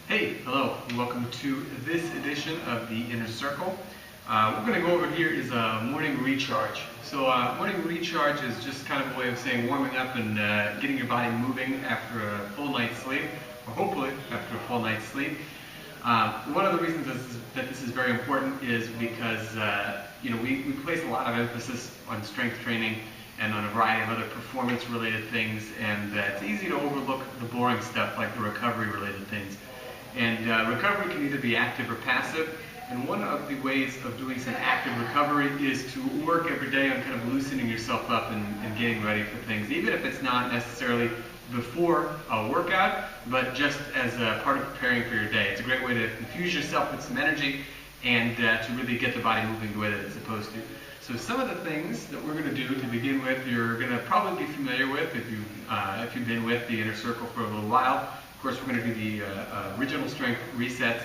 Hey, hello, and welcome to this edition of the Inner Circle. What we're going to go over here is a morning recharge. So morning recharge is just kind of a way of saying warming up and getting your body moving after a full night's sleep, or hopefully after a full night's sleep. One of the reasons that this is very important is because we place a lot of emphasis on strength training and on a variety of other performance-related things, and it's easy to overlook the boring stuff like the recovery-related things. And recovery can either be active or passive, and one of the ways of doing some active recovery is to work every day on kind of loosening yourself up and getting ready for things, even if it's not necessarily before a workout, but just as a part of preparing for your day. It's a great way to infuse yourself with some energy and to really get the body moving the way that it's supposed to. So some of the things that we're going to do to begin with, you're going to probably be familiar with if you've been with the Inner Circle for a little while. Of course, we're going to do the original strength resets,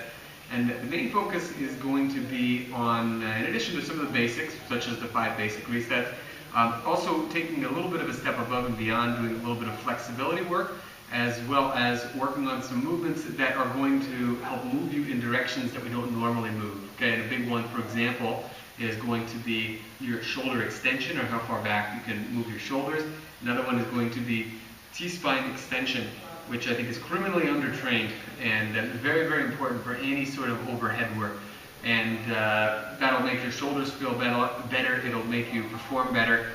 and the main focus is going to be on, in addition to some of the basics, such as the 5 basic resets, also taking a little bit of a step above and beyond, doing a little bit of flexibility work, as well as working on some movements that are going to help move you in directions that we don't normally move. Okay, and a big one, for example, is going to be your shoulder extension, or how far back you can move your shoulders. Another one is going to be T-spine extension, which I think is criminally undertrained and very, very important for any sort of overhead work. And that'll make your shoulders feel better. It'll make you perform better.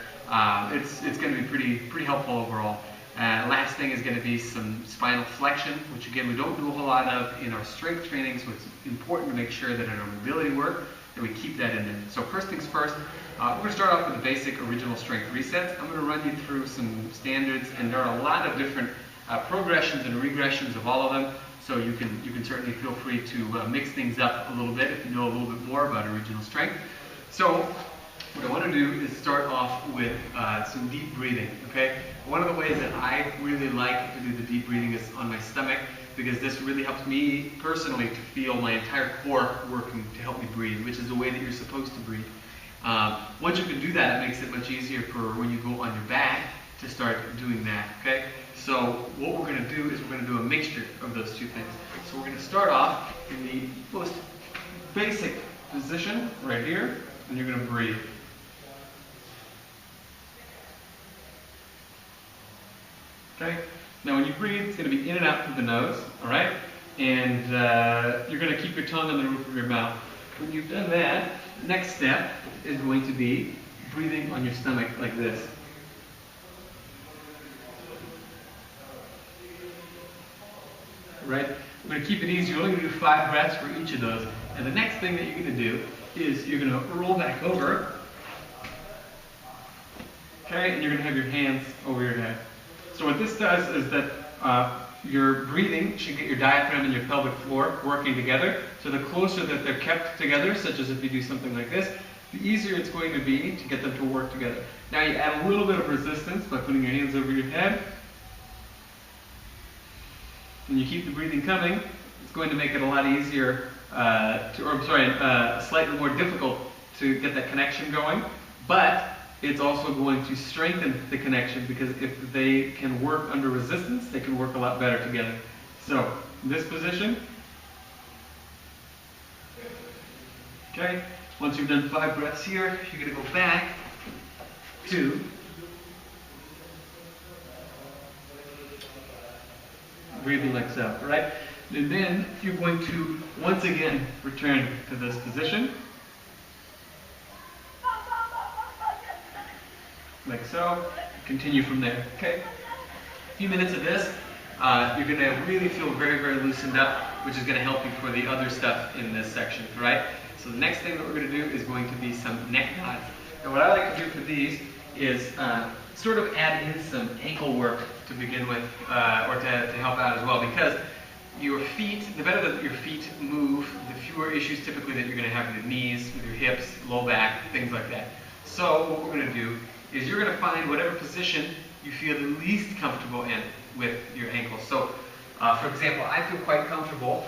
It's going to be pretty helpful overall. Last thing is going to be some spinal flexion, which again we don't do a whole lot of in our strength training, so it's important to make sure that in our mobility work that we keep that in there. So first things first, we're going to start off with the basic original strength resets. I'm going to run you through some standards, and there are a lot of different progressions and regressions of all of them, so you can certainly feel free to mix things up a little bit if you know a little bit more about original strength. So what I want to do is start off with some deep breathing. Okay, one of the ways that I really like to do the deep breathing is on my stomach, because this really helps me personally to feel my entire core working to help me breathe, which is the way that you're supposed to breathe. Once you can do that, it makes it much easier for when you go on your back to start doing that. Okay. So what we're going to do is we're going to do a mixture of those two things. So we're going to start off in the most basic position right here, and you're going to breathe. Okay? Now when you breathe, it's going to be in and out through the nose, all right? And you're going to keep your tongue on the roof of your mouth. When you've done that, the next step is going to be breathing on your stomach like this. Right? We're going to keep it easy. You're only going to do 5 breaths for each of those. And the next thing that you're going to do is you're going to roll back over. Okay? And you're going to have your hands over your head. So what this does is that your breathing should get your diaphragm and your pelvic floor working together. So the closer that they're kept together, such as if you do something like this, the easier it's going to be to get them to work together. Now you add a little bit of resistance by putting your hands over your head. When you keep the breathing coming, it's going to make it a lot easier, slightly more difficult to get that connection going, but it's also going to strengthen the connection, because if they can work under resistance, they can work a lot better together. So, in this position, okay, once you've done 5 breaths here, you're going to go back to breathing like so, right? And then you're going to once again return to this position, like so. Continue from there. Okay. A few minutes of this, you're going to really feel very, very loosened up, which is going to help you for the other stuff in this section, right? So the next thing that we're going to do is going to be some neck nods. And what I like to do for these is sort of add in some ankle work to begin with, or to help out as well, because your feet, the better that your feet move, the fewer issues typically that you're going to have with your knees, with your hips, low back, things like that. So what we're going to do is you're going to find whatever position you feel the least comfortable in with your ankles. So, for example, I feel quite comfortable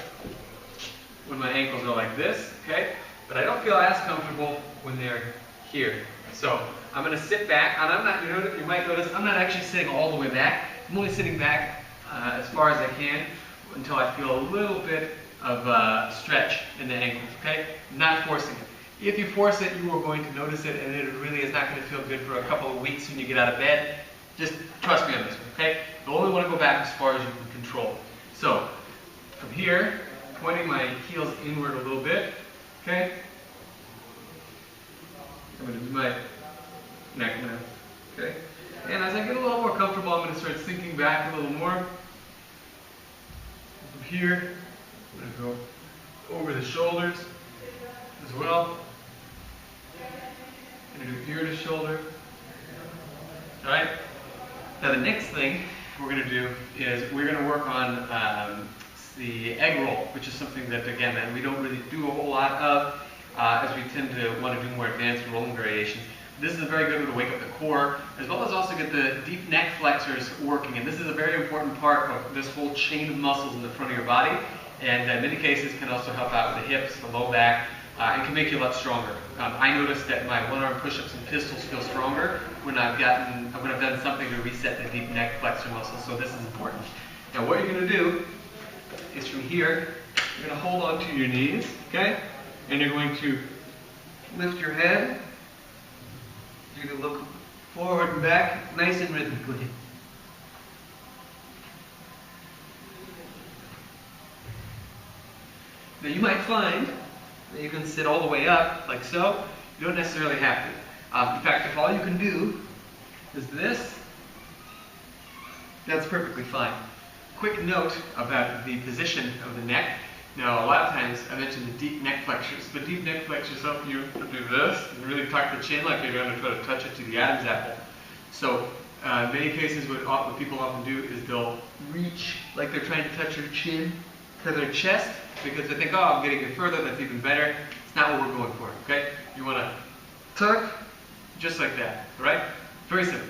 when my ankles are like this, okay? But I don't feel as comfortable when they're here. So I'm going to sit back, and I'm not, you might notice, I'm not actually sitting all the way back. I'm only sitting back as far as I can. until I feel a little bit of stretch in the ankles, okay? Not forcing it. If you force it, you are going to notice it, and it really is not going to feel good for a couple of weeks when you get out of bed. Just trust me on this one, okay? You only want to go back as far as you can control. So, from here, pointing my heels inward a little bit, okay? I'm going to do my neck now, okay? And as I get a little more comfortable, I'm going to start sinking back a little more. From here, I'm going to go over the shoulders as well. I'm going to do ear to shoulder. All right? Now the next thing we're going to do is we're going to work on the egg roll, which is something that, again, that we don't really do a whole lot of as we tend to want to do more advanced rolling variations. This is a very good way to wake up the core, as well as also get the deep neck flexors working. And this is a very important part of this whole chain of muscles in the front of your body. And in many cases can also help out with the hips, the low back, and can make you a lot stronger. I noticed that my one-arm push-ups and pistols feel stronger when I've done something to reset the deep neck flexor muscles. So this is important. Now what you're going to do is from here, you're going to hold on to your knees, okay? And you're going to lift your head. You're going to look forward and back, nice and rhythmically. Now you might find that you can sit all the way up, like so. You don't necessarily have to. In fact, if all you can do is this, that's perfectly fine. Quick note about the position of the neck. Now, a lot of times, I mentioned the deep neck flexors. The deep neck flexors help you to do this and really tuck the chin like you're going to try to touch it to the Adam's apple. So, in many cases, what people often do is they'll reach like they're trying to touch their chin to their chest because they think, oh, I'm getting it further, that's even better. It's not what we're going for, okay? You want to tuck just like that, all right? Very simple.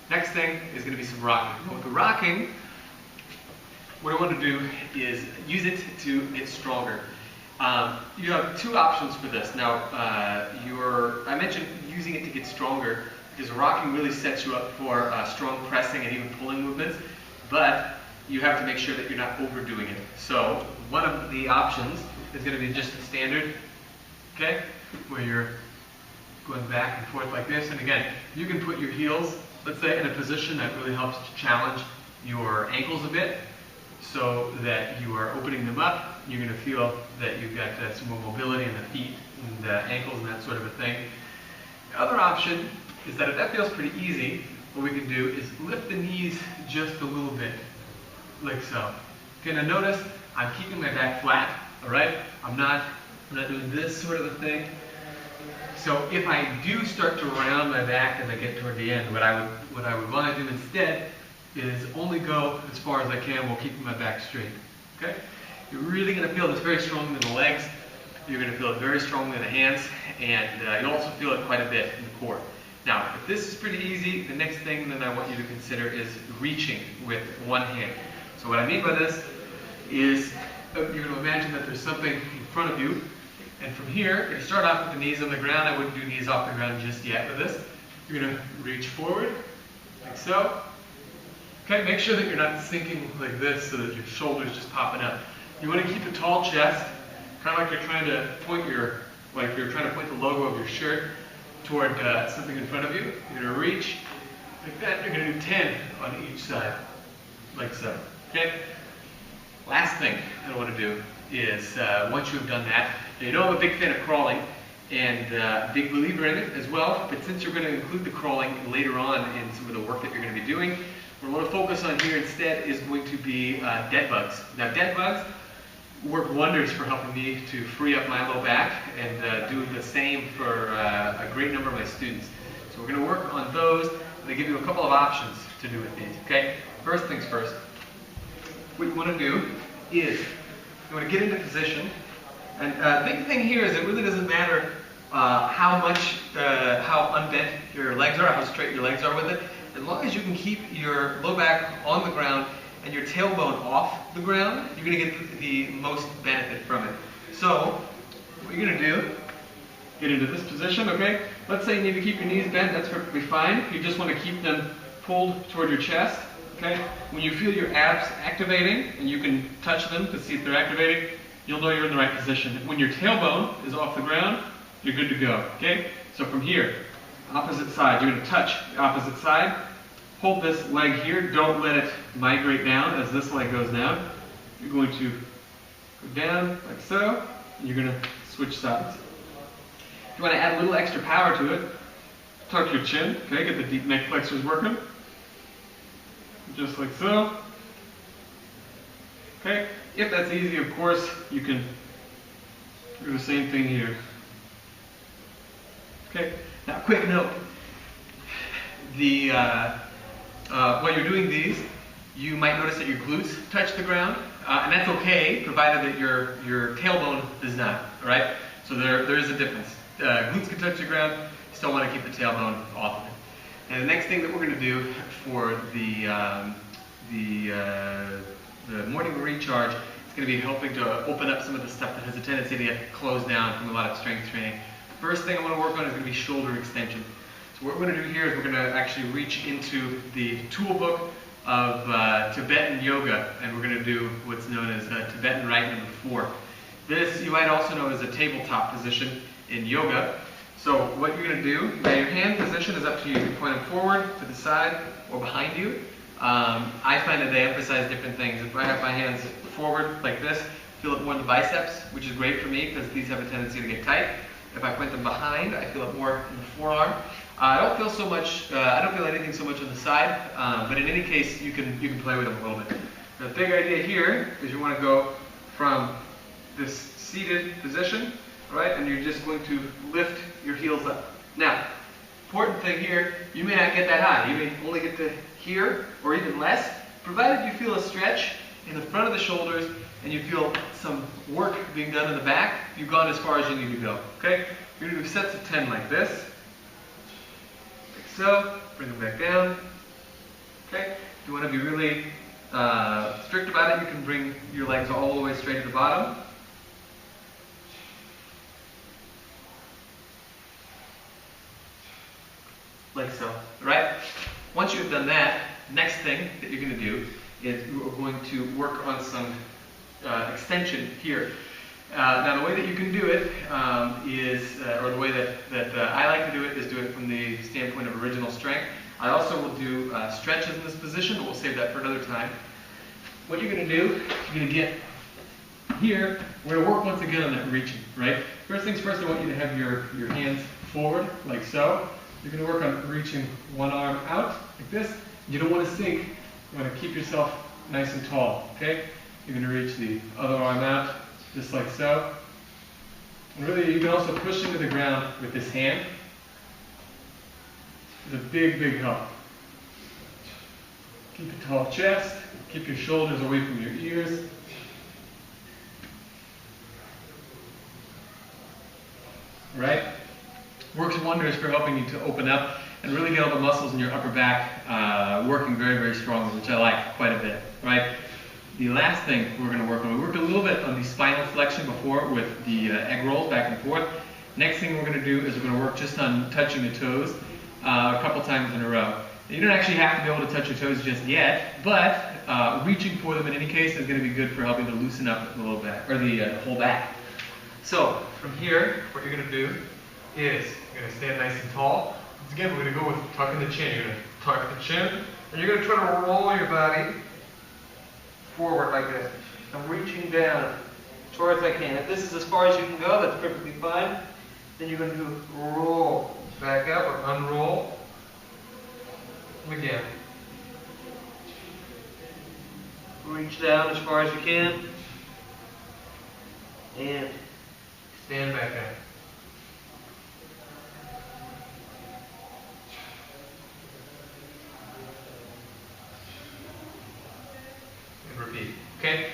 Next thing is going to be some rocking. Well, with the rocking, what I want to do is use it to get stronger. You have two options for this. Now, I mentioned using it to get stronger because rocking really sets you up for strong pressing and even pulling movements, but you have to make sure that you're not overdoing it. So one of the options is going to be just the standard, okay, where you're going back and forth like this. And again, you can put your heels, let's say, in a position that really helps to challenge your ankles a bit, so that you are opening them up. You're going to feel that you've got some more mobility in the feet and the ankles and that sort of a thing. The other option is that if that feels pretty easy, what we can do is lift the knees just a little bit, like so. Okay, now notice I'm keeping my back flat, all right? I'm not doing this sort of a thing. So if I do start to round my back as I get toward the end, what I would want to do instead is only go as far as I can while keeping my back straight, okay? You're really going to feel this very strongly in the legs. You're going to feel it very strongly in the hands, and you'll also feel it quite a bit in the core. Now, if this is pretty easy, the next thing that I want you to consider is reaching with one hand. So what I mean by this is you're going to imagine that there's something in front of you, and from here, you start off with the knees on the ground. I wouldn't do knees off the ground just yet with this. You're going to reach forward, like so. Okay, make sure that you're not sinking like this so that your shoulder's just popping up. You want to keep a tall chest, kind of like you're trying to point the logo of your shirt toward something in front of you. You're going to reach like that. You're going to do 10 on each side, like so. Okay? Last thing I want to do is, once you've done that, you know I'm a big fan of crawling and big believer in it as well, but since you're going to include the crawling later on in some of the work that you're going to be doing, what I want to focus on here instead is going to be dead bugs. Now, dead bugs work wonders for helping me to free up my low back and do the same for a great number of my students. So we're going to work on those. They give you a couple of options to do with these, okay? First things first, what you want to do is you want to get into position. And the big thing here is it really doesn't matter how unbent your legs are, how straight your legs are with it. As long as you can keep your low back on the ground and your tailbone off the ground, you're going to get the most benefit from it. So, what you're going to do, get into this position, okay? Let's say you need to keep your knees bent, that's perfectly fine. You just want to keep them pulled toward your chest. Okay? When you feel your abs activating, and you can touch them to see if they're activating, you'll know you're in the right position. When your tailbone is off the ground, you're good to go. Okay? So from here, opposite side, you're going to touch the opposite side. Hold this leg here. Don't let it migrate down as this leg goes down. You're going to go down like so, and you're going to switch sides. If you want to add a little extra power to it, tuck your chin, okay, get the deep neck flexors working. Just like so. Okay, if that's easy, of course, you can do the same thing here. Okay, now quick note. While you're doing these, you might notice that your glutes touch the ground, and that's okay, provided that your tailbone does not, right? So there is a difference. Glutes can touch the ground, you still want to keep the tailbone off of it. And the next thing that we're going to do for the morning recharge is going to be helping to open up some of the stuff that has a tendency to get closed down from a lot of strength training. First thing I want to work on is going to be shoulder extension. So what we're going to do here is we're going to actually reach into the tool book of Tibetan yoga, and we're going to do what's known as Tibetan Rite number 4. This you might also know as a tabletop position in yoga. So what you're going to do, now your hand position is up to you. You can point them forward, to the side, or behind you. I find that they emphasize different things. If I have my hands forward like this, feel it more in the biceps, which is great for me because these have a tendency to get tight. If I point them behind, I feel it more in the forearm. I don't feel so much. I don't feel anything so much on the side, but in any case, you can play with them a little bit. The big idea here is you want to go from this seated position, right, and you're just going to lift your heels up. Now, important thing here, you may not get that high. You may only get to here or even less, provided you feel a stretch in the front of the shoulders and you feel some work being done in the back. You've gone as far as you need to go. Okay, you're going to do sets of 10 like this. So, bring them back down. Okay, if you want to be really strict about it, you can bring your legs all the way straight to the bottom. Like so, right? Once you've done that, next thing that you're going to do is we're going to work on some extension here. Now the way that you can do it or the way that I like to do it is do it from the standpoint of original strength. I also will do stretches in this position, but we'll save that for another time. What you're going to do, you're going to get here, we're going to work once again on that reaching, right? First things first, I want you to have your hands forward, like so. You're going to work on reaching one arm out, like this. You don't want to sink. You want to keep yourself nice and tall, okay? You're going to reach the other arm out, just like so. And really, you can also push into the ground with this hand. It's a big, big help. Keep a tall chest. Keep your shoulders away from your ears. Right? Works wonders for helping you to open up and really get all the muscles in your upper back working very, very strongly, which I like quite a bit, right? The last thing we're going to work on, we worked a little bit on the spinal flexion before with the egg rolls back and forth. Next thing we're going to do is we're going to work just on touching the toes a couple times in a row. You don't actually have to be able to touch your toes just yet, but reaching for them in any case is going to be good for helping to loosen up the low back, or the whole back. So, from here, what you're going to do is you're going to stand nice and tall. Once again, we're going to go with tucking the chin. You're going to tuck the chin, and you're going to try to roll your body forward like this. I'm reaching down as far as I can. If this is as far as you can go, that's perfectly fine. Then you're going to roll back up or unroll. Again. Reach down as far as you can. And stand back up. And repeat. Okay?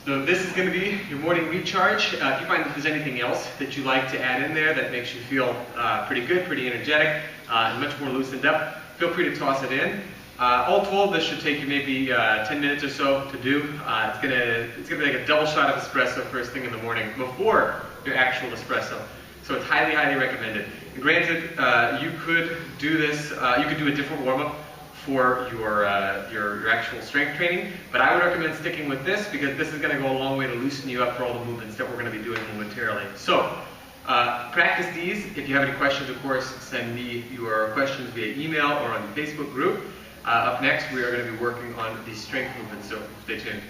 So this is going to be your morning recharge. If you find that there's anything else that you like to add in there that makes you feel pretty good, pretty energetic, and much more loosened up, feel free to toss it in. All told, this should take you maybe 10 minutes or so to do. It's gonna be like a double shot of espresso first thing in the morning before your actual espresso. So it's highly, highly recommended. And granted, you could do this. You could do a different warm-up for your actual strength training. But I would recommend sticking with this because this is going to go a long way to loosen you up for all the movements that we're going to be doing momentarily. So practice these. If you have any questions, of course, send me your questions via email or on the Facebook group. Up next, we are going to be working on the strength movements, so stay tuned.